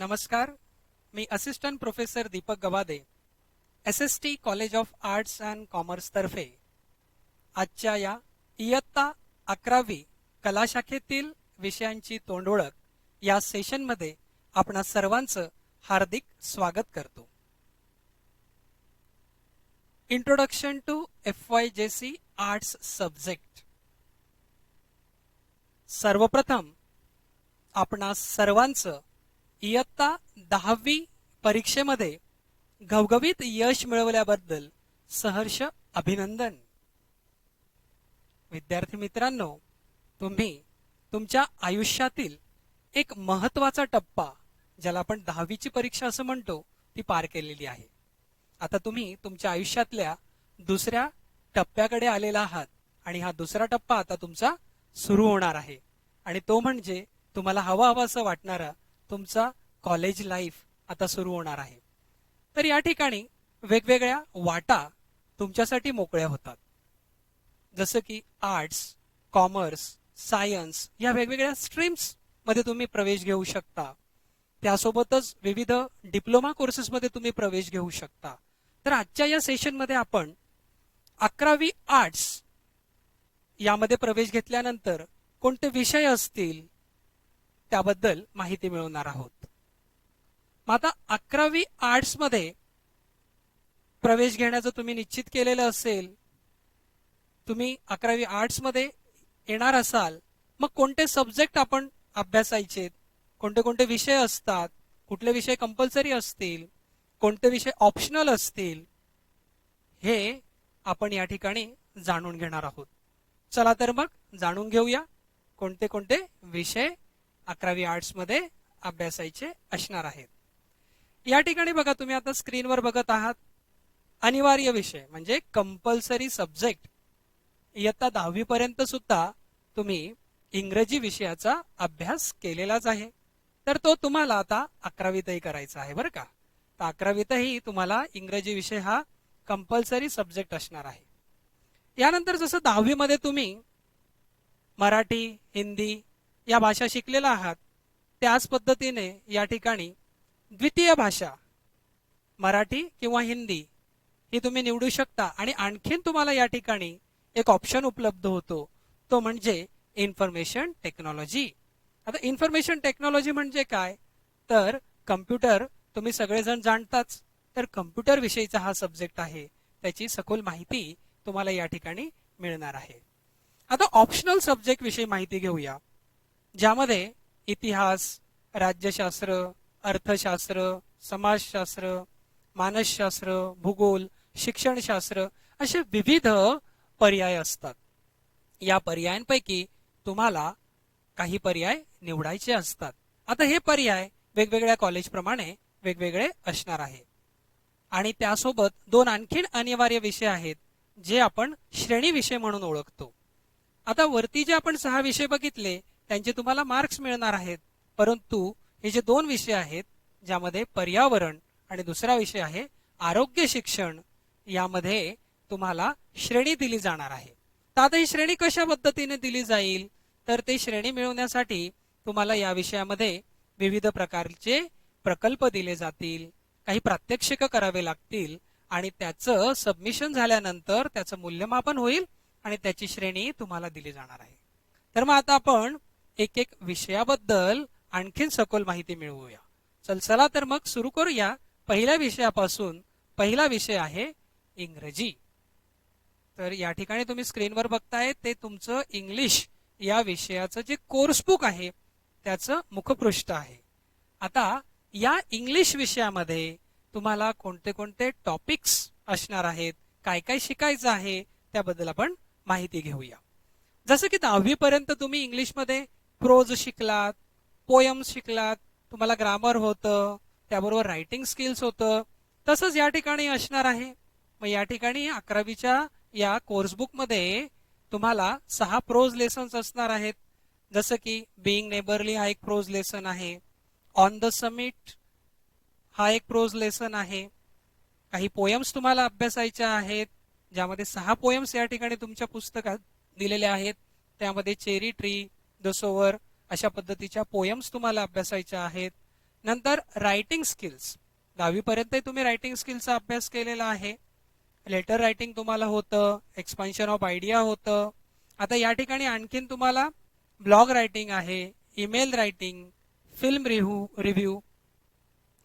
नमस्कार. मी assistant professor Deepak Gawade, SST college of arts and commerce तर्फे आजच्या या इयत्ता 11वी कला शाखेतील विषयांची तोंडओळख या सेशनमध्ये आपणा सर्वांचं हार्दिक स्वागत करतो. Introduction to FYJC arts subject. सर्वप्रथम आपणा सर्वांचं इयत्ता 10वी परीक्षेमध्ये घवघवीत यश मिळवल्याबद्दल सहर्ष अभिनंदन. विद्यार्थी मित्रांनो, तुम्ही तुमच्या आयुष्यातील एक महत्त्वाचा टप्पा, ज्याला आपण 10वीची परीक्षा असं म्हणतो, ती पार केलेली आहे. आता तुम्ही तुमच्या आयुष्यातल्या दुसऱ्या टप्प्याकडे आलेला आहात आणि हा दुसरा टप्पा आता तुमचा सुरू होणार आहे आणि तो म्हणजे तुम्हाला हवा असं वाटणारा तुमचा कॉलेज लाईफ आता सुरू होणार आहे. तर या ठिकाणी वेगवेगळ्या वाटा तुमच्यासाठी मोकळ्या होतात, जसं की आर्ट्स, कॉमर्स, सायन्स या वेगवेगळ्या स्ट्रीम्स मध्ये तुम्ही प्रवेश घेऊ शकता. त्यासोबतच विविध डिप्लोमा कोर्सेसमध्ये तुम्ही प्रवेश घेऊ शकता. तर आजच्या या सेशनमध्ये आपण 11वी आर्ट्स यामध्ये प्रवेश घेतल्यानंतर कोणते विषय असतील त्याबद्दल माहिती मिळवणार आहोत. आता 11वी आर्ट्स मध्ये प्रवेश घेण्याचं तुम्ही निश्चित केलेलं असेल, तुम्ही 11वी आर्ट्स मध्ये येणार असाल, मग कोणते सब्जेक्ट आपण अभ्यासायचे, कोणते कोणते विषय असतात, कुठले विषय कंपल्सरी असतील, कोणते विषय ऑप्शनल असतील, हे आपण या ठिकाणी जाणून घेणार आहोत. चला तर मग जाणून घेऊया कोणते कोणते विषय 11वी आर्ट्स मध्ये अभ्यासायचे असणार आहेत. या ठिकाणी बघा, तुम्ही आता स्क्रीनवर बघत आहात अनिवार्य विषय म्हणजे कंपल्सरी सब्जेक्ट. इयत्ता 10वी पर्यंत सुद्धा तुम्ही इंग्रजी विषयाचा अभ्यास केलेलाच आहे, तर तो तुम्हाला आता 11वीतही करायचा आहे बरं का. तर 11वीतही तुम्हाला इंग्रजी विषय हा कंपल्सरी सब्जेक्ट असणार आहे. यानंतर जसं 10वी मध्ये तुम्ही मराठी, हिंदी या भाषा शिकलेला आहात, त्याच पद्धतीने या ठिकाणी द्वितीय भाषा मराठी किंवा हिंदी ही तुम्ही निवडू शकता. आणि आणखीन तुम्हाला या ठिकाणी एक ऑप्शन उपलब्ध होतो, तो म्हणजे इन्फॉर्मेशन टेक्नॉलॉजी. आता इन्फॉर्मेशन टेक्नॉलॉजी म्हणजे काय, तर कम्प्युटर तुम्ही सगळेजण जाणताच, तर कम्प्युटर विषयीचा हा सब्जेक्ट आहे, त्याची सखोल माहिती तुम्हाला या ठिकाणी मिळणार आहे. आता ऑप्शनल सब्जेक्ट विषयी माहिती घेऊया, ज्यामध्ये इतिहास, राज्यशास्त्र, अर्थशास्त्र, समाजशास्त्र, मानसशास्त्र, भूगोल, शिक्षणशास्त्र असे विविध पर्याय असतात. या पर्यायांपैकी तुम्हाला काही पर्याय निवडायचे असतात. आता हे पर्याय वेगवेगळ्या कॉलेजप्रमाणे वेगवेगळे असणार आहे. आणि त्यासोबत दोन आणखीन अनिवार्य विषय आहेत, जे आपण श्रेणी विषय म्हणून ओळखतो. आता वरती जे आपण 6 विषय बघितले त्यांचे तुम्हाला मार्क्स मिळणार आहेत, परंतु हे जे 2 विषय आहेत, ज्यामध्ये पर्यावरण आणि दुसरा विषय आहे आरोग्य शिक्षण, यामध्ये तुम्हाला श्रेणी दिली जाणार आहे. तर आता ही श्रेणी कशा पद्धतीने दिली जाईल, तर ते श्रेणी मिळवण्यासाठी तुम्हाला या विषयामध्ये विविध प्रकारचे प्रकल्प दिले जातील, काही प्रात्यक्षिक करावे लागतील आणि त्याचं सबमिशन झाल्यानंतर त्याचं मूल्यमापन होईल आणि त्याची श्रेणी तुम्हाला दिली जाणार आहे. तर मग आता आपण एक एक विषयाबद्दल आणखीन सखोल माहिती मिळवूया. चला तर मग सुरू करूया पहिल्या विषयापासून. पहिला विषय आहे इंग्रजी. तर या ठिकाणी तुम्ही स्क्रीनवर बघताय ते तुमचं इंग्लिश या विषयाचं जे कोर्स बुक आहे त्याचं मुखपृष्ठ आहे. आता या इंग्लिश विषयामध्ये तुम्हाला कोणते कोणते टॉपिक्स असणार आहेत, काय काय शिकायचं आहे, त्याबद्दल आपण माहिती घेऊया. जसं की 10वी पर्यंत तुम्ही इंग्लिशमध्ये प्रोज शिकलात, पोयम्स शिकलात, तुम्हाला ग्रामर होतं, त्याबरोबर रायटिंग स्किल्स होतं, तसंच या ठिकाणी असणार आहे. मग या ठिकाणी 11वीच्या या कोर्स बुक मध्ये तुम्हाला 6 प्रोज लेसन्स असणार आहेत, जसं की बीइंग नेबरली हा एक प्रोज लेसन आहे, ऑन द समिट हा एक प्रोज लेसन आहे, काही पोयम्स तुम्हाला अभ्यासायच्या आहेत, ज्यामध्ये 6 पोयम्स या ठिकाणी तुमच्या पुस्तकात दिलेल्या आहेत. त्यामध्ये चेरी ट्री, द सोवर अशा पद्धतीच्या पोयम्स तुम्हाला अभ्यासायच्या आहेत. नंतर रायटिंग स्किल्स, 10वी पर्यंत तुम्ही रायटिंग स्किल्सचा अभ्यास केलेला आहे. लेटर रायटिंग तुम्हाला होतं, एक्सपान्शन ऑफ आयडिया होतं. आता या ठिकाणी आणखीन तुम्हाला ब्लॉग रायटिंग आहे, email writing, film review,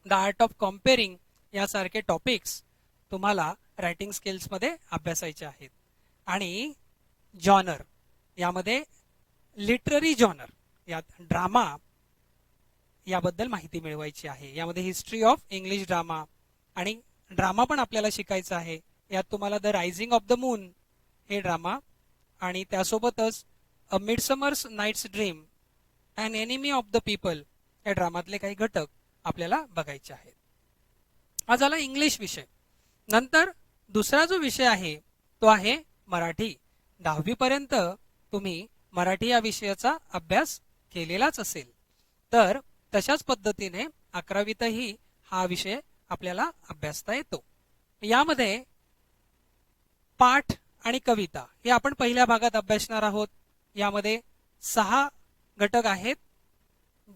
the art of comparing यासारखे टॉपिक्स तुम्हाला रायटिंग स्किल्समध्ये अभ्यासायचे आहेत. आणि जॉनर, यामध्ये लिटररी जॉनर, यात ड्रामा याबद्दल माहिती मिळवायची आहे. यामध्ये हिस्ट्री ऑफ इंग्लिश ड्रामा आणि ड्रामा पण आपल्याला शिकायचा आहे. यात तुम्हाला the rising of the moon हे ड्रामा आणि त्यासोबतच a midsummer's night's dream, and enemy of the people या ड्रामातले काही घटक आपल्याला बघायचे आहेत. हा झाला इंग्लिश विषय. नंतर दुसरा जो विषय आहे तो आहे मराठी. 10वी पर्यंत तुम्ही मराठी या विषयाचा अभ्यास केलेलाच असेल, तर तशाच पद्धतीने 11वीतही हा विषय आपल्याला अभ्यासता येतो. यामध्ये पाठ आणि कविता हे आपण पहिल्या भागात अभ्यासणार आहोत. यामध्ये 6 घटक आहेत,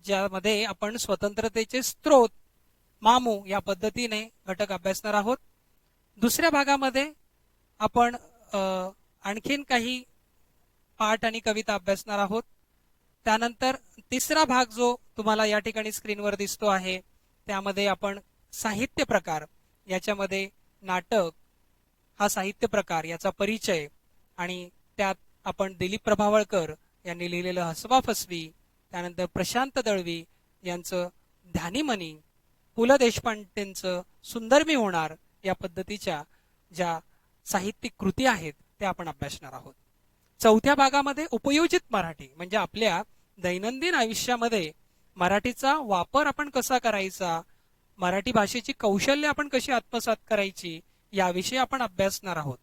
ज्यामध्ये आपण स्वतंत्रतेचे स्त्रोत, मामू या पद्धतीने घटक अभ्यासणार आहोत. दुसऱ्या भागामध्ये आपण आणखीन काही पाठ आणि कविता अभ्यासणार आहोत. त्यानंतर तिसरा भाग जो तुम्हाला या ठिकाणी स्क्रीनवर दिसतो आहे, त्यामध्ये आपण साहित्य प्रकार, याच्यामध्ये नाटक हा साहित्य प्रकार याचा परिचय, आणि त्यात आपण दिलीप प्रभावळकर यांनी लिहिलेलं हसवा फसवी, त्यानंतर प्रशांत दळवी यांचं ध्यानीमनी, पु ल देशपांडेंचं सुंदर मी होणार या पद्धतीच्या ज्या साहित्यिक कृती आहेत त्या आपण अभ्यासणार आहोत. चौथ्या भागामध्ये उपयोजित मराठी, म्हणजे आपल्या दैनंदिन आयुष्यामध्ये मराठीचा वापर आपण कसा करायचा, मराठी भाषेची कौशल्य आपण कशी आत्मसात करायची याविषयी आपण अभ्यासणार आहोत.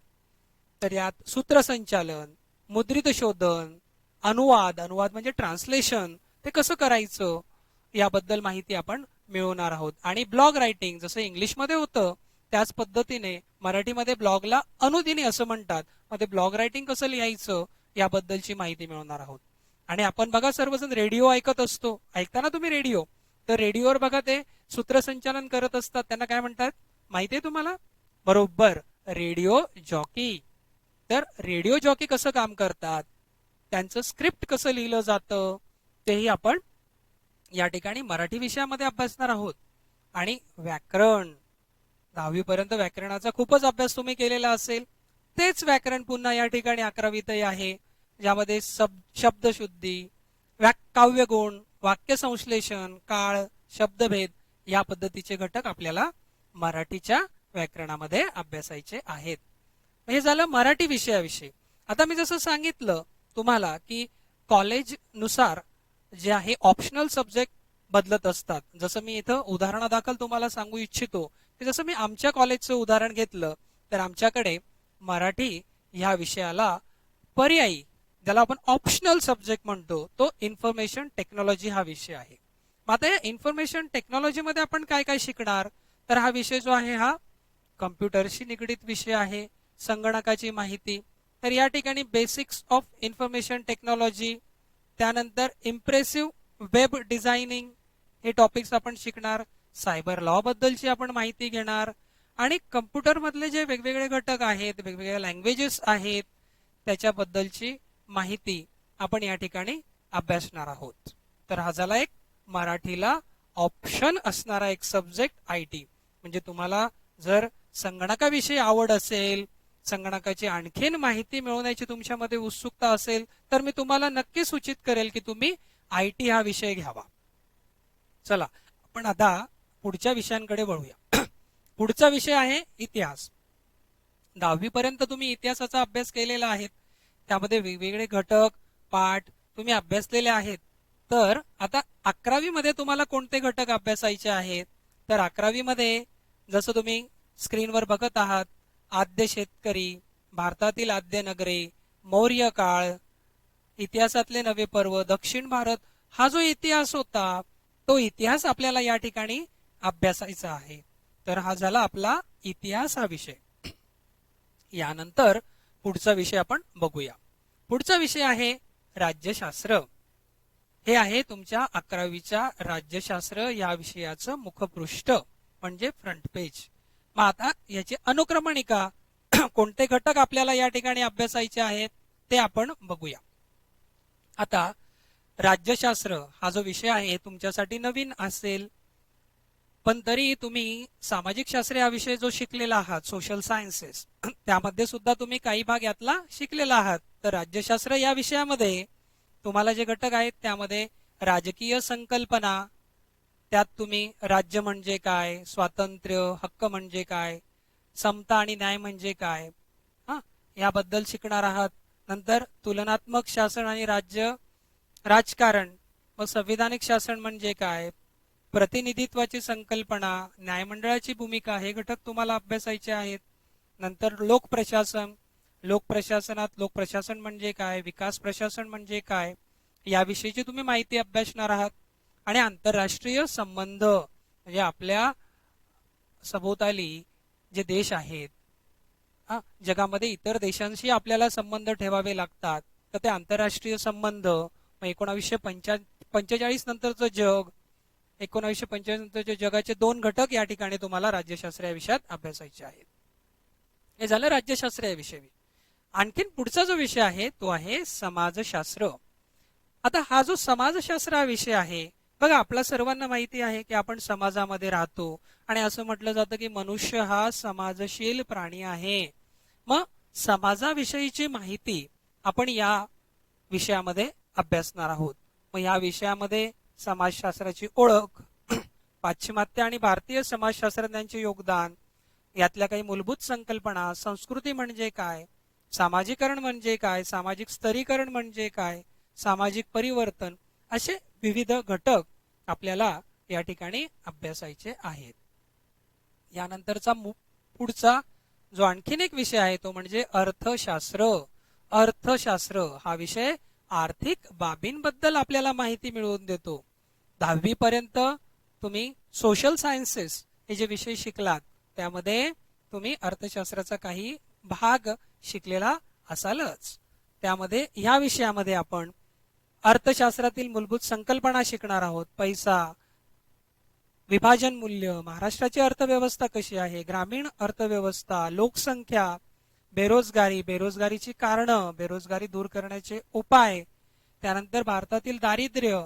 तर यात सूत्रसंचालन, मुद्रित शोधन, अनुवाद म्हणजे ट्रान्सलेशन ते कसं करायचं याबद्दल माहिती आपण मिळवणार आहोत. आणि ब्लॉग रायटिंग, जसं इंग्लिशमध्ये होतं त्याच पद्धतीने मराठीमध्ये ब्लॉगला अनुदिनी असं म्हणतात, मग ते ब्लॉग रायटिंग कसं लिहायचं याबद्दलची माहिती मिळवणार आहोत. आणि आपण बघा सर्वजण रेडिओ ऐकत असतो, ऐकताना तुम्ही रेडिओ, तर रेडिओवर बघा ते सूत्रसंचालन करत असतात, त्यांना काय म्हणतात माहितीये तुम्हाला? बरोबर, रेडिओ जॉकी. तर रेडिओ जॉकी कसं काम करतात, त्यांचं स्क्रिप्ट कसं लिहिलं जातं तेही आपण या ठिकाणी मराठी विषयामध्ये अभ्यासणार आहोत. आणि व्याकरण, 10वी पर्यंत व्याकरणाचा खूपच अभ्यास तुम्ही केलेला असेल, तेच व्याकरण पुन्हा या ठिकाणी 11वीतही आहे, ज्यामध्ये शब्दशुद्धी, काव्यगुण, वाक्य संश्लेषण, काळ, शब्दभेद या पद्धतीचे घटक आपल्याला मराठीच्या व्याकरणामध्ये अभ्यासायचे आहेत. हे झालं मराठी विषयाविषयी. आता मी जसं सांगितलं तुम्हाला की कॉलेजनुसार जे आहे ऑप्शनल सब्जेक्ट बदलत असतात. जसं मी इथं उदाहरणादाखल तुम्हाला सांगू इच्छितो की जसं मी आमच्या कॉलेजचं उदाहरण घेतलं तर आमच्याकडे मराठी ह्या विषयाला पर्यायी, ज्याला आपण ऑप्शनल सब्जेक्ट म्हणतो, तो इन्फॉर्मेशन टेक्नॉलॉजी हा विषय आहे. मग आता या इन्फॉर्मेशन टेक्नॉलॉजी मध्ये आपण काय काय शिकणार, तर हा विषय जो आहे हा कम्प्युटरशी निगडीत विषय आहे, संगणकाची माहिती. तर या ठिकाणी बेसिक्स ऑफ इन्फॉर्मेशन टेक्नॉलॉजी, त्यानंतर इम्प्रेसिव्ह वेब डिझायनिंग हे टॉपिक्स आपण शिकणार. सायबर लॉ बद्दलची आपण माहिती घेणार. आणि कम्प्युटर मधले जे वेगवेगळे घटक आहेत, वेगवेगळ्या लँग्वेजेस आहेत, त्याच्याबद्दलची माहिती आपण या ठिकाणी अभ्यासणार आहोत. तर हा झाला एक मराठीला ऑप्शन असणारा एक सब्जेक्ट आयटी. म्हणजे तुम्हाला जर संगणकाविषयी आवड असेल, संगणकाची आणखीन माहिती मिळवण्याची तुमच्यामध्ये उत्सुकता असेल, तर मी तुम्हाला नक्की सूचित करेल की तुम्ही आयटी हा विषय घ्यावा. चला आपण आता पुढच्या विषयांकडे वळूया. पुढचा विषय आहे इतिहास. 10वी पर्यंत तुम्ही इतिहासाचा अभ्यास केलेला आहे, त्यामध्ये वेगवेगळे घटक पाठ तुम्ही अभ्यासलेले आहेत. तर आता 11वी मध्ये तुम्हाला कोणते घटक अभ्यासायचे आहेत, तर 11वी मध्ये जसं तुम्ही स्क्रीनवर बघत आहात, आद्य शेतकरी, भारतातील आद्य नगरे, मौर्य काळ, इतिहासातले नवे पर्व, दक्षिण भारत, हा जो इतिहास होता तो इतिहास आपल्याला या ठिकाणी अभ्यासायचा आहे. तर हा झाला आपला इतिहास हा विषय. यानंतर पुढचा विषय आपण बघूया. पुढचा विषय आहे राज्यशास्त्र. हे आहे तुमच्या 11वीच्या राज्यशास्त्र या विषयाचं मुखपृष्ठ म्हणजे फ्रंट पेज. मग आता याची अनुक्रमणिका कोणते घटक आपल्याला या ठिकाणी अभ्यासायचे आहेत ते आपण बघूया. आता राज्यशास्त्र हा जो विषय आहे तुमच्यासाठी नवीन असेल, पण तरी तुम्ही सामाजिक शास्त्र या विषय जो शिकलेला आहात, सोशल सायन्सेस, त्यामध्ये सुद्धा तुम्ही काही भाग यातला शिकलेला आहात. तर राज्यशास्त्र या विषयामध्ये तुम्हाला जे घटक आहेत त्यामध्ये राजकीय संकल्पना, त्यात तुम्ही राज्य म्हणजे काय, स्वातंत्र्य, हक्क म्हणजे काय, समता आणि न्याय म्हणजे काय, याबद्दल शिकणार आहात. नंतर तुलनात्मक शासन आणि राजकारण, मग संविधानिक शासन म्हणजे काय, प्रतिनिधित्वाची संकल्पना, न्यायमंडळाची भूमिका, हे घटक तुम्हाला अभ्यासायचे आहेत. नंतर लोकप्रशासन, लोकप्रशासनात लोकप्रशासन म्हणजे काय, विकास प्रशासन म्हणजे काय, याविषयीची तुम्ही माहिती अभ्यासणार आहात. आणि आंतरराष्ट्रीय संबंध म्हणजे आपल्या सभोवताली जे देश आहेत, जगामध्ये इतर देशांशी आपल्याला संबंध ठेवावे लागतात, तर ते आंतरराष्ट्रीय संबंध, मग 1945 नंतरचं जग, 1945 नंतरच्या जगाचे 2 घटक या ठिकाणी तुम्हाला राज्यशास्त्र या विषयात अभ्यासायचे आहेत. हे झालं राज्यशास्त्र या विषयी. आणखीन पुढचा जो विषय आहे तो आहे समाजशास्त्र. आता हा जो समाजशास्त्र हा विषय आहे, बघा आपल्या सर्वांना माहिती आहे की आपण समाजामध्ये राहतो आणि असं म्हटलं जातं की मनुष्य हा समाजशील प्राणी आहे. मग समाजाविषयीची माहिती आपण या विषयामध्ये अभ्यासणार आहोत. मग या विषयामध्ये समाजशास्त्राची ओळख, पाश्चिमात्य आणि भारतीय समाजशास्त्रज्ञांचे योगदान, यातल्या काही मूलभूत संकल्पना, संस्कृती म्हणजे काय, सामाजिकरण म्हणजे काय, सामाजिक स्तरीकरण म्हणजे काय, सामाजिक परिवर्तन, असे विविध घटक आपल्याला या ठिकाणी अभ्यासायचे आहेत. यानंतरचा पुढचा जो आणखीन एक विषय आहे तो म्हणजे अर्थशास्त्र. अर्थशास्त्र हा विषय आर्थिक बाबींबद्दल आपल्याला माहिती मिळवून देतो. 10वी पर्यंत तुम्ही सोशल सायन्सेस हे जे विषय शिकलात त्यामध्ये तुम्ही अर्थशास्त्राचा काही भाग शिकलेला असालच. त्यामध्ये या विषयामध्ये आपण अर्थशास्त्रातील मूलभूत संकल्पना शिकणार आहोत. पैसा, विभाजन मूल्य, महाराष्ट्राची अर्थव्यवस्था कशी आहे, ग्रामीण अर्थव्यवस्था, लोकसंख्या, बेरोजगारी, बेरोजगारीची कारणं, बेरोजगारी दूर करण्याचे उपाय, त्यानंतर भारतातील दारिद्र्य,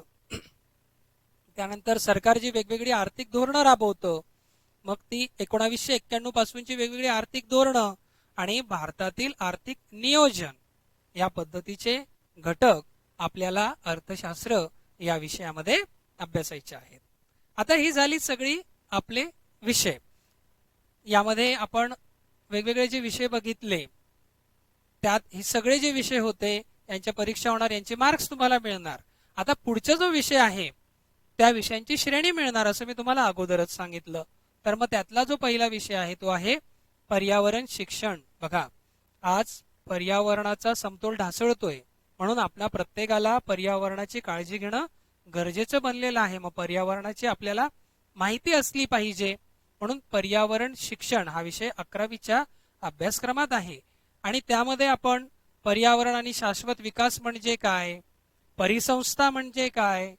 त्यानंतर सरकार जी वेगवेगळी आर्थिक धोरणं राबवतं, मग ती 1991 पासूनची वेगवेगळी आर्थिक धोरणं आणि भारतातील आर्थिक नियोजन, या पद्धतीचे घटक आपल्याला अर्थशास्त्र या विषयामध्ये अभ्यासायचे आहेत. आता ही झाली सगळी आपले विषय. यामध्ये आपण वेगवेगळे जे विषय बघितले त्यात हे सगळे जे विषय होते यांच्या परीक्षा होणार, यांचे मार्क्स तुम्हाला मिळणार. आता पुढचा जो विषय आहे त्या विषयांची श्रेणी मिळणार असं मी तुम्हाला अगोदरच सांगितलं. तर मग त्यातला जो पहिला विषय आहे तो आहे पर्यावरण शिक्षण. बघा आज पर्यावरणाचा समतोल ढासळतोय, म्हणून आपल्या प्रत्येकाला पर्यावरणाची काळजी घेणं गरजेचं बनलेलं आहे. मग पर्यावरणाची आपल्याला माहिती असली पाहिजे, म्हणून पर्यावरण शिक्षण हा विषय 11वीच्या अभ्यासक्रमात आहे. आणि त्यामध्ये आपण पर्यावरण आणि शाश्वत विकास म्हणजे काय, परिसंस्था म्हणजे काय,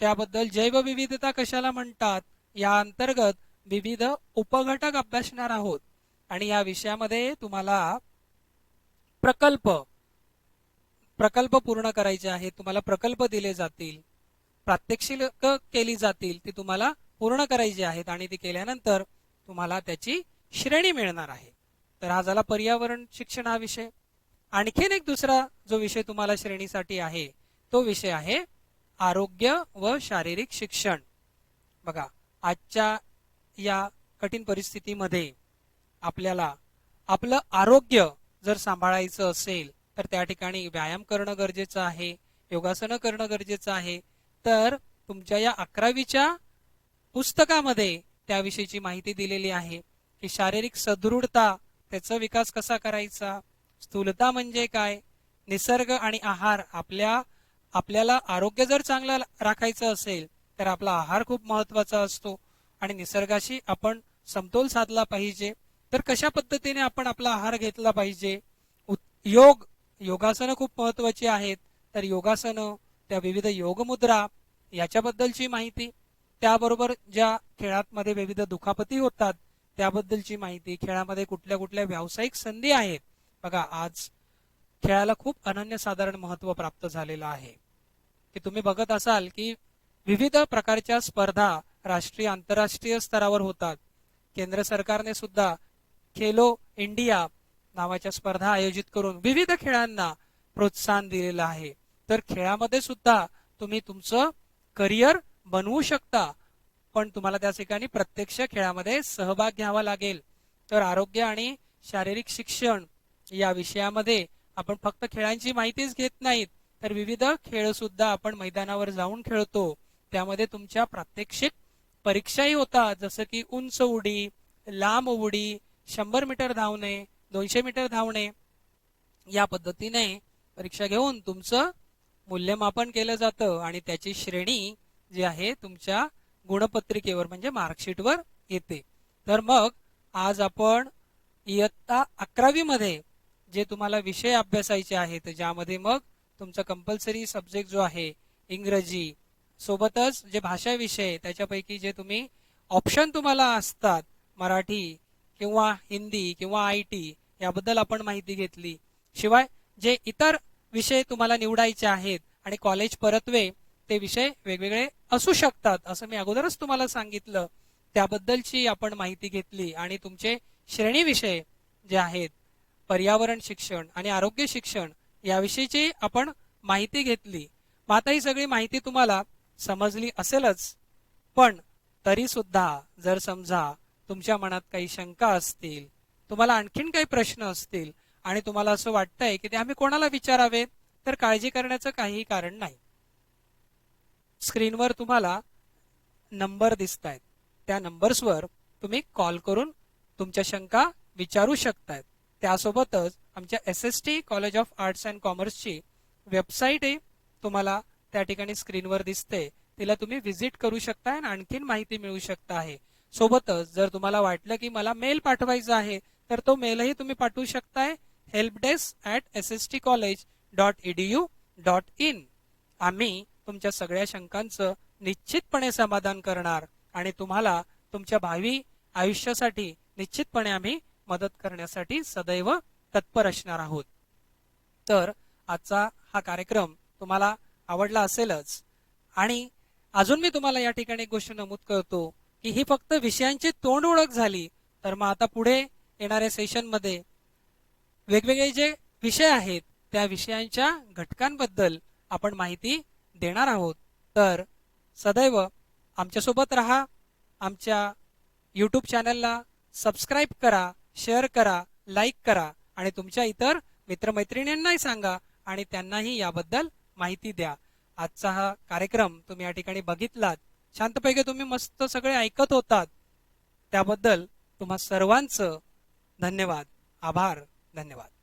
त्याबद्दल जैवविविधता कशाला म्हणतात, या अंतर्गत विविध उपघटक अभ्यासणार आहोत. आणि या विषयामध्ये तुम्हाला प्रकल्प पूर्ण करायचे आहेत. तुम्हाला प्रकल्प दिले जातील, प्रात्यक्षिक केली जातील, ती तुम्हाला पूर्ण करायची आहेत आणि ती केल्यानंतर तुम्हाला त्याची श्रेणी मिळणार आहे. तर हा झाला पर्यावरण शिक्षण हा विषय. आणखीन एक दुसरा जो विषय तुम्हाला श्रेणीसाठी आहे तो विषय आहे आरोग्य व शारीरिक शिक्षण. बघा आजच्या या कठीण परिस्थितीमध्ये आपल्याला आपलं आरोग्य जर सांभाळायचं असेल तर त्या ठिकाणी व्यायाम करणं गरजेचं आहे, योगासनं करणं गरजेचं आहे. तर तुमच्या या 11वीच्या पुस्तकामध्ये त्याविषयीची माहिती दिलेली आहे की शारीरिक सदृढता, त्याचा विकास कसा करायचा, स्थूलता म्हणजे काय, निसर्ग आणि आहार. आपल्याला आरोग्य जर चांगलं राखायचं असेल तर आपला आहार खूप महत्वाचा असतो आणि निसर्गाशी आपण समतोल साधला पाहिजे. तर कशा पद्धतीने आपण आपला आहार घेतला पाहिजे. योगासनं खूप महत्वाची आहेत. तर योगासनं, त्या विविध योगमुद्रा याच्याबद्दलची माहिती, त्याबरोबर ज्या खेळामध्ये विविध दुखापती होतात त्याबद्दलची माहिती, खेळामध्ये कुठल्या कुठल्या व्यावसायिक संधी आहेत. बघा, आज खेळाला खूप अनन्यसाधारण महत्त्व प्राप्त झालेलं आहे की तुम्ही बघत असाल की विविध प्रकारच्या स्पर्धा राष्ट्रीय आंतरराष्ट्रीय स्तरावर होतात. केंद्र सरकारने सुद्धा खेलो इंडिया नावाच्या स्पर्धा आयोजित करून विविध खेळांना प्रोत्साहन दिलेलं आहे. तर खेळामध्ये सुद्धा तुम्ही तुमचं करिअर बनवू शकता, पण तुम्हाला त्या ठिकाणी प्रत्यक्ष खेळामध्ये सहभाग घ्यावा लागेल. तर आरोग्य आणि शारीरिक शिक्षण या विषयामध्ये आपण फक्त खेळांची माहितीच घेत नाहीत, तर विविध खेळ सुद्धा आपण मैदानावर जाऊन खेळतो. त्यामध्ये तुमच्या प्रात्यक्षिक परीक्षाही होतात, जसं की उंच उडी, लांब उडी, 100 मीटर धावणे, 200 मीटर धावणे. या पद्धतीने परीक्षा घेऊन तुमचं मूल्यमापन केलं जातं आणि त्याची श्रेणी जी आहे तुमच्या गुणपत्रिकेवर म्हणजे मार्कशीटवर येते. तर मग आज आपण इयत्ता 11वी मध्ये जे तुम्हाला विषय अभ्यासायचे आहेत, ज्यामध्ये मग तुमचा कंपल्सरी सब्जेक्ट जो आहे इंग्रजी, सोबतच जे भाषा विषय त्याच्यापैकी जे तुम्ही ऑप्शन तुम्हाला असतात मराठी किंवा हिंदी किंवा IT याबद्दल आपण माहिती घेतली. शिवाय जे इतर विषय तुम्हाला निवडायचे आहेत आणि कॉलेज परत्वे ते विषय वेगवेगळे असू शकतात असं मी अगोदरच तुम्हाला सांगितलं, त्याबद्दलची आपण माहिती घेतली. आणि तुमचे श्रेणी विषय जे आहेत पर्यावरण शिक्षण आणि आरोग्य शिक्षण याविषयीची आपण माहिती घेतली. मग आता ही सगळी माहिती तुम्हाला समजली असेलच, पण तरी सुद्धा जर समजा तुमच्या मनात काही शंका असतील, तुम्हाला आणखीन काही प्रश्न असतील आणि तुम्हाला असं वाटतंय की ते आम्ही कोणाला विचारावे, तर काळजी करण्याचं काहीही कारण नाही. स्क्रीनवर तुम्हाला नंबर दिसतायत, त्या नंबर्सवर तुम्ही कॉल करून तुमच्या शंका विचारू शकतायत. त्यासोबतच आमच्या SST college of arts and कॉमर्सची वेबसाईट आहे, तुम्हाला त्या ठिकाणी स्क्रीनवर दिसते, तिला तुम्ही व्हिजिट करू शकता आणि आणखीन माहिती मिळू शकता आहे. सोबतच जर तुम्हाला वाटलं की मला मेल पाठवायचा आहे, तर तो मेलही तुम्ही पाठवू शकताय helpdesk@sstcollege.edu.in. आम्ही तुमच्या सगळ्या शंकांचं निश्चितपणे समाधान करणार आणि तुम्हाला तुमच्या भावी आयुष्यासाठी निश्चितपणे आम्ही मदत करण्यासाठी सदैव तत्पर असणार आहोत. तर आजचा हा कार्यक्रम तुम्हाला आवडला असेलच. आणि अजून मी तुम्हाला या ठिकाणी एक गोष्ट नमूद करतो की ही फक्त विषयांची तोंड ओळख झाली, तर मग आता पुढे येणाऱ्या सेशनमध्ये वेगवेगळे जे विषय आहेत त्या विषयांच्या घटकांबद्दल आपण माहिती देणार आहोत. तर सदैव आमच्यासोबत राहा, आमच्या YouTube चॅनलला सबस्क्राईब करा, शेअर करा, लाईक करा आणि तुमच्या इतर मित्रमैत्रिणींनाही सांगा आणि त्यांनाही याबद्दल माहिती द्या. आजचा हा कार्यक्रम तुम्ही या ठिकाणी बघितलात, शांतपैकी तुम्ही मस्त सगळे ऐकत होतात, त्याबद्दल तुम्हा सर्वांचं धन्यवाद, आभार, धन्यवाद.